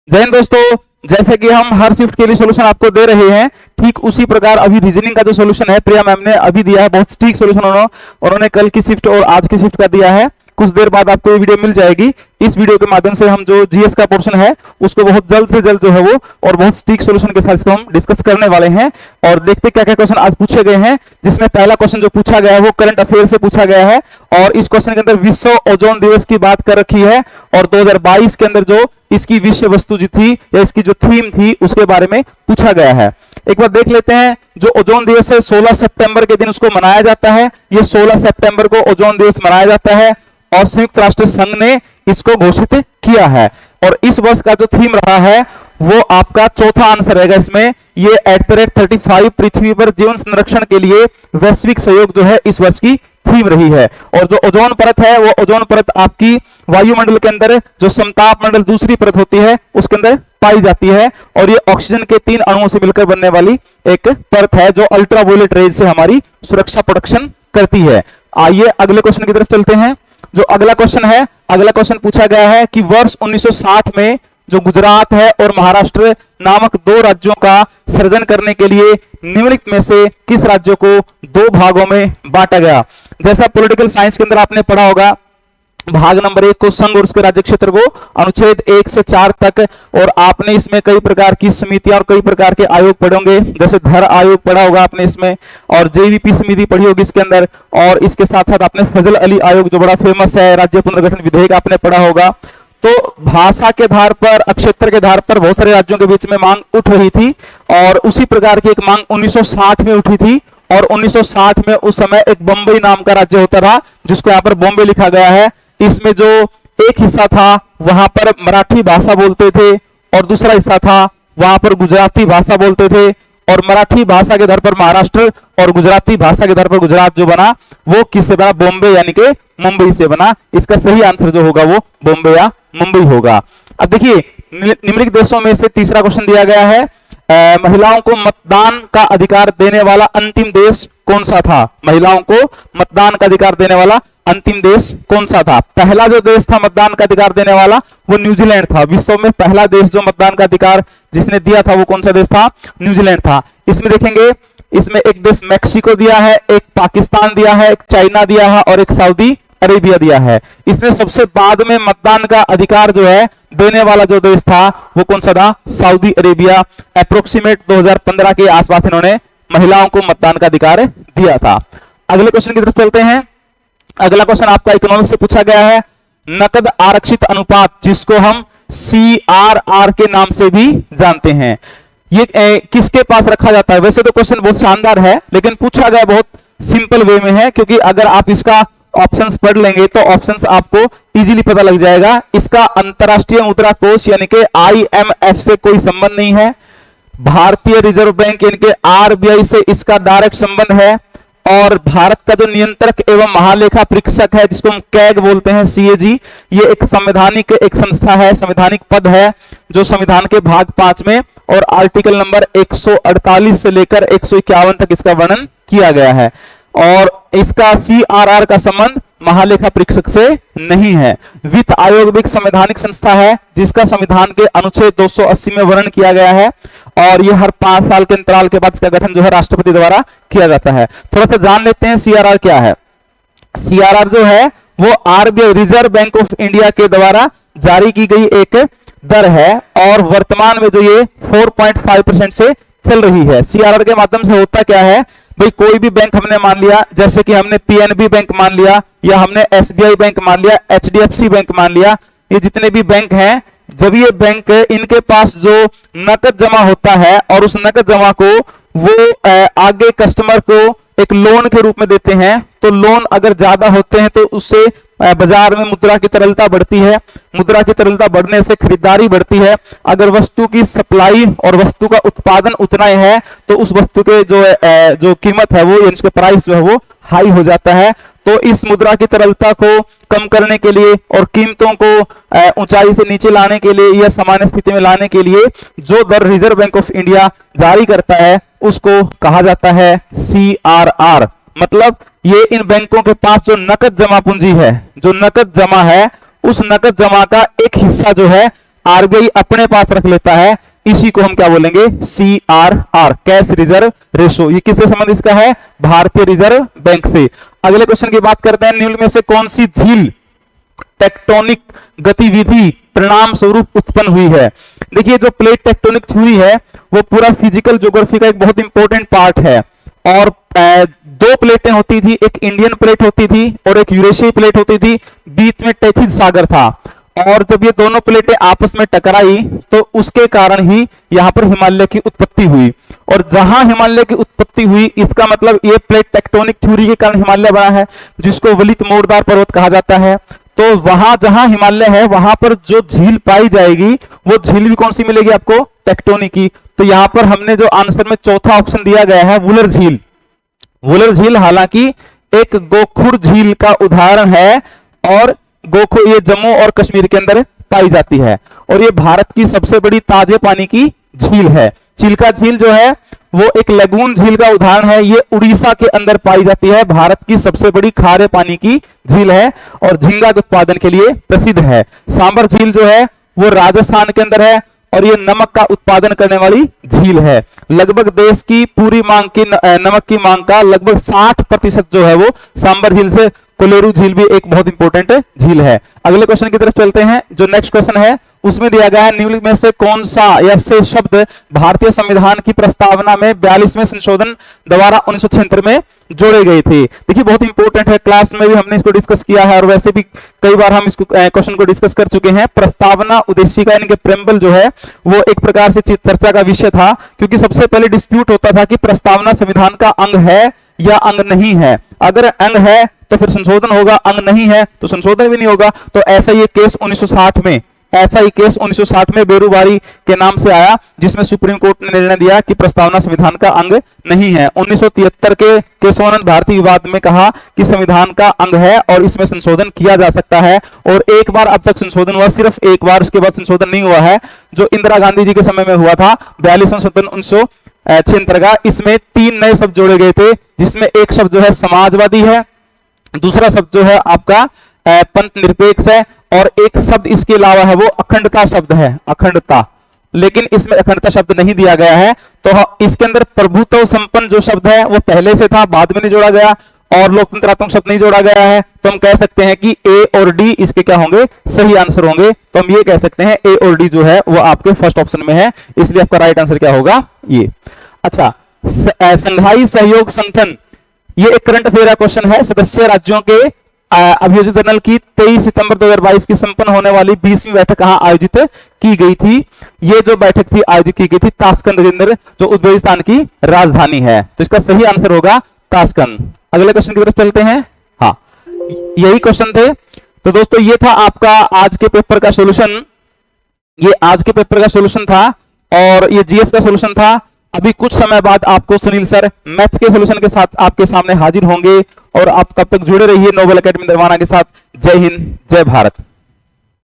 जय हिंद दोस्तों, जैसे कि हम हर शिफ्ट के लिए सॉल्यूशन आपको दे रहे हैं, ठीक उसी प्रकार अभी रीजनिंग का जो सॉल्यूशन है प्रिया मैम ने अभी दिया है। बहुत ठीक सॉल्यूशन उन्होंने कल की शिफ्ट और आज की शिफ्ट का दिया है। कुछ देर बाद आपको ये वीडियो मिल जाएगी। इस वीडियो के माध्यम से हम जो जीएस का पोर्शन है उसको बहुत जल्द से जल्द जो है वो और बहुत ठीक सॉल्यूशन के साथ इसको हम डिस्कस करने वाले हैं और देखते क्या क्या क्वेश्चन आज पूछे गए हैं। जिसमें पहला क्वेश्चन जो पूछा गया है वो करंट अफेयर से पूछा गया है और इस क्वेश्चन के अंदर विश्व ओजोन दिवस की बात कर रखी है और 2022 के अंदर जो इसकी विषय वस्तु जो थी या इसकी जो थीम थी उसके बारे में पूछा गया है। एक बार देख लेते हैं। जो ओजोन दिवस है 16 सितंबर के दिन उसको मनाया जाता है। ये 16 सितंबर को ओजोन दिवस मनाया जाता है और संयुक्त राष्ट्र संघ ने इसको घोषित किया है। और इस वर्ष का जो थीम रहा है वो आपका चौथा आंसर रहेगा इसमें। ये @35 पृथ्वी पर जीवन संरक्षण के लिए वैश्विक सहयोग जो है इस वर्ष की थीम रही है। और जो ओजोन परत है वो ओजोन परत आपकी वायुमंडल के अंदर जो समताप मंडल दूसरी परत होती है उसके अंदर पाई जाती है और ये ऑक्सीजन के 3 अणुओं से मिलकर बनने वाली एक परत है जो अल्ट्रावायलेट रेज से हमारी सुरक्षा प्रोटेक्शन करती है। आइए अगले क्वेश्चन की तरफ चलते हैं। जो अगला क्वेश्चन है, अगला क्वेश्चन पूछा गया है कि वर्ष 1960 में जो गुजरात है और महाराष्ट्र नामक 2 राज्यों का सृजन करने के लिए निम्नलिखित में से किस राज्य को 2 भागों में बांटा गया। जैसा पॉलिटिकल साइंस के अंदर आपने पढ़ा होगा, भाग नंबर 1 को संघ और उसके राज्य क्षेत्र को अनुच्छेद 1 से 4 तक, और आपने इसमें कई प्रकार की समितियां और कई प्रकार के आयोग पढ़े होंगे। जैसे धर आयोग पढ़ा होगा आपने इसमें, और जेवीपी समिति पढ़ी होगी इसके अंदर, और इसके साथ साथ आपने फजल अली आयोग जो बड़ा फेमस है, राज्य पुनर्गठन विधेयक आपने पढ़ा होगा। तो भाषा के आधार पर, क्षेत्र के आधार पर बहुत सारे राज्यों के बीच में मांग उठ रही थी और उसी प्रकार की एक मांग 1960 में उठी थी। और 1960 में उस समय एक बंबई नाम का राज्य होता था जिसको यहाँ पर बॉम्बे लिखा गया है। इसमें जो एक हिस्सा था वहां पर मराठी भाषा बोलते थे और दूसरा हिस्सा था वहां पर गुजराती भाषा बोलते थे। और मराठी भाषा के आधार पर महाराष्ट्र और गुजराती भाषा के आधार पर गुजरात जो बना वो किससे बना, बॉम्बे यानी कि मुंबई से बना। इसका सही आंसर जो होगा वो बॉम्बे या मुंबई होगा। अब देखिए निम्नलिखित देशों में से तीसरा क्वेश्चन दिया गया है, महिलाओं को मतदान का अधिकार देने वाला अंतिम देश कौन सा था। महिलाओं को मतदान का अधिकार देने वाला अंतिम देश कौन सा था। पहला जो देश था मतदान का अधिकार देने वाला वो न्यूजीलैंड था। विश्व में पहला देश जो मतदान का अधिकार जिसने दिया था वो कौन सा देश था, न्यूजीलैंड था। इसमें देखेंगे, इसमें एक देश मैक्सिको दिया है, एक पाकिस्तान दिया है, एक चाइना दिया है और एक सऊदी अरेबिया दिया है। इसमें सबसे बाद में मतदान का अधिकार जो है देने वाला जो देश था वो कौन सा था, सऊदी अरेबिया। अप्रोक्सीमेट 2015 के आसपास इन्होंने महिलाओं को मतदान का अधिकार दिया था। अगले क्वेश्चन की तरफ चलते हैं। अगला क्वेश्चन आपका इकोनॉमिक्स से पूछा गया है, नकद आरक्षित अनुपात जिसको हम CRR के नाम से भी जानते हैं, ये किसके पास रखा जाता है। वैसे तो क्वेश्चन बहुत शानदार है लेकिन पूछा गया बहुत सिंपल वे में है, क्योंकि अगर आप इसका ऑप्शंस पढ़ लेंगे तो ऑप्शंस आपको इजीली पता लग जाएगा। इसका अंतरराष्ट्रीय मुद्रा कोष यानी कि IMF से कोई संबंध नहीं है। भारतीय रिजर्व बैंक यानी कि RBI से इसका डायरेक्ट संबंध है। और भारत का जो नियंत्रक एवं महालेखा परीक्षक है जिसको हम कैग बोलते हैं, CAG, ये एक संवैधानिक एक संस्था है, संवैधानिक पद है जो संविधान के भाग 5 में और आर्टिकल नंबर 148 से लेकर 151 तक इसका वर्णन किया गया है। और इसका CRR का संबंध महालेखा परीक्षक से नहीं है। वित्त आयोग भी एक संवैधानिक संस्था है जिसका संविधान के अनुच्छेद 280 में वर्णन किया गया है और ये हर 5 साल के अंतराल के बाद इसका गठन जो है राष्ट्रपति द्वारा किया जाता है। थोड़ा सा जान लेते हैं CRR क्या है। CRR जो है वो RBI reserve bank of India के द्वारा जारी की गई एक दर है और वर्तमान में जो ये 4.5% से चल रही है। CRR के माध्यम से होता क्या है भाई, कोई भी बैंक हमने मान लिया, जैसे कि हमने PNB बैंक मान लिया या हमने SBI बैंक मान लिया, HDFC बैंक मान लिया, ये जितने भी बैंक हैं, जब ये बैंक इनके पास जो नकद जमा होता है और उस नकद जमा को वो आगे कस्टमर को एक लोन के रूप में देते हैं, तो लोन अगर ज्यादा होते हैं तो उससे बाजार में मुद्रा की तरलता बढ़ती है। मुद्रा की तरलता बढ़ने से खरीदारी बढ़ती है। अगर वस्तु की सप्लाई और वस्तु का उत्पादन उतना ही है तो उस वस्तु के जो कीमत है वो, इसके प्राइस जो है वो हाई हो जाता है। तो इस मुद्रा की तरलता को कम करने के लिए और कीमतों को ऊंचाई से नीचे लाने के लिए या सामान्य स्थिति में लाने के लिए जो दर रिजर्व बैंक ऑफ इंडिया जारी करता है उसको कहा जाता है CRR। मतलब ये इन बैंकों के पास जो नकद जमा पूंजी है, जो नकद जमा है, उस नकद जमा का एक हिस्सा जो है आरबीआई अपने पास रख लेता है, इसी को हम क्या बोलेंगे, CRR, कैश रिजर्व रेशो। ये किससे संबंध इसका है, भारतीय रिजर्व बैंक से। अगले क्वेश्चन की बात करते हैं, निम्न में से कौन सी झील टेक्टोनिक गतिविधि परिणाम स्वरूप उत्पन्न हुई है। देखिए जो प्लेट टेक्टोनिक थ्योरी है वो पूरा फिजिकल ज्योग्राफी का एक बहुत इंपॉर्टेंट पार्ट है। और दो प्लेटें होती थी, एक इंडियन प्लेट होती थी और एक यूरेशियाई प्लेट होती थी, बीच में टैथिस सागर था। और जब ये दोनों प्लेटें आपस में टकराई तो उसके कारण ही यहां पर हिमालय की उत्पत्ति हुई। और जहां हिमालय की उत्पत्ति हुई, इसका मतलब ये प्लेट टेक्टोनिक थ्योरी के कारण हिमालय बना है, जिसको वलित मोड़दार पर्वत कहा जाता है। तो वहां जहां हिमालय है वहां पर जो झील पाई जाएगी वो झील भी कौन सी मिलेगी आपको, टेक्टोनिक की। तो यहां पर हमने जो आंसर में चौथा ऑप्शन दिया गया है वुलर झील। वुलर झील हालांकि एक गोखुर झील का उदाहरण है और गोखुर ये जम्मू और कश्मीर के अंदर पाई जाती है और ये भारत की सबसे बड़ी ताजे पानी की झील है। चिल्का झील जो है वो एक लगून झील का उदाहरण है, ये उड़ीसा के अंदर पाई जाती है, भारत की सबसे बड़ी खारे पानी की झील है और झींगा के उत्पादन के लिए प्रसिद्ध है। सांबर झील जो है वो राजस्थान के अंदर है और ये नमक का उत्पादन करने वाली झील है। लगभग देश की पूरी मांग की नमक की मांग का लगभग 60% जो है वो सांबर झील से। कोलेरू झील भी एक बहुत इंपॉर्टेंट झील है। अगले क्वेश्चन की तरफ चलते हैं। जो नेक्स्ट क्वेश्चन है उसमें दिया गया है, निम्न में से कौन सा या से शब्द भारतीय संविधान की प्रस्तावना में 42वें संशोधन द्वारा 1976 में जोड़े गए थे। देखिए बहुत इंपॉर्टेंट है, क्लास में भी हमने इसको डिस्कस किया है और वैसे भी कई बार हम इसको क्वेश्चन को डिस्कस कर चुके हैं। प्रस्तावना उद्देशिका यानी कि प्रेम्बल जो है वो एक प्रकार से चर्चा का विषय था, क्योंकि सबसे पहले डिस्प्यूट होता था कि प्रस्तावना संविधान का अंग है या अंग नहीं है। अगर अंग है तो फिर संशोधन होगा, अंग नहीं है तो संशोधन भी नहीं होगा। तो ऐसा ये केस 1960 में बेरूबारी के नाम से आया, जिसमें सुप्रीम कोर्ट ने निर्णय दिया कि प्रस्तावना संविधान का अंग नहीं है। 1973 के केशवानंद भारती विवाद में कहा कि संविधान का अंग है और इसमें संशोधन किया जा सकता है। और एक बार अब तक संशोधन हुआ, सिर्फ एक बार, उसके बाद संशोधन नहीं हुआ है, जो इंदिरा गांधी जी के समय में हुआ था 42वां संशोधन 1976 का। इसमें 3 नए शब्द जोड़े गए थे, जिसमें एक शब्द जो है समाजवादी है, दूसरा शब्द जो है आपका पंथ निरपेक्ष है और एक शब्द इसके अलावा है वो अखंडता शब्द है, अखंडता। लेकिन इसमें अखंडता शब्द नहीं दिया गया है। तो इसके अंदर प्रभुत्व संपन्न जो शब्द है वो पहले से था, बाद में नहीं जोड़ा गया, और लोकतंत्रात्मक शब्द नहीं जोड़ा गया है। तो हम कह सकते हैं कि ए और डी इसके क्या होंगे, सही आंसर होंगे। तो हम ये कह सकते हैं ए और डी जो है वो आपके फर्स्ट ऑप्शन में है, इसलिए आपका राइट आंसर क्या होगा, ये। अच्छा, संघाई सहयोग संगठन, ये एक करंट अफेयर का क्वेश्चन है। सदस्य राज्यों के अभियोजन जनरल की 23 सितंबर 2022 की संपन्न होने वाली 20वीं बैठक कहां आयोजित की गई थी। ये जो बैठक थी आयोजित की गई थी ताशकंद के अंदर, जो उज्बेकिस्तान की राजधानी है। तो इसका सही आंसर होगा ताशकंद। अगले क्वेश्चन की तरफ चलते हैं। हाँ, यही क्वेश्चन थे। तो दोस्तों ये था आपका आज के पेपर का सॉल्यूशन, ये आज के पेपर का सॉल्यूशन था और ये जीएस का सॉल्यूशन था। अभी कुछ समय बाद आपको सुनील सर मैथ के सॉल्यूशन के साथ आपके सामने हाजिर होंगे और आप कब तक जुड़े रहिए नोबल एकेडमी दरवाना के साथ। जय हिंद, जय भारत।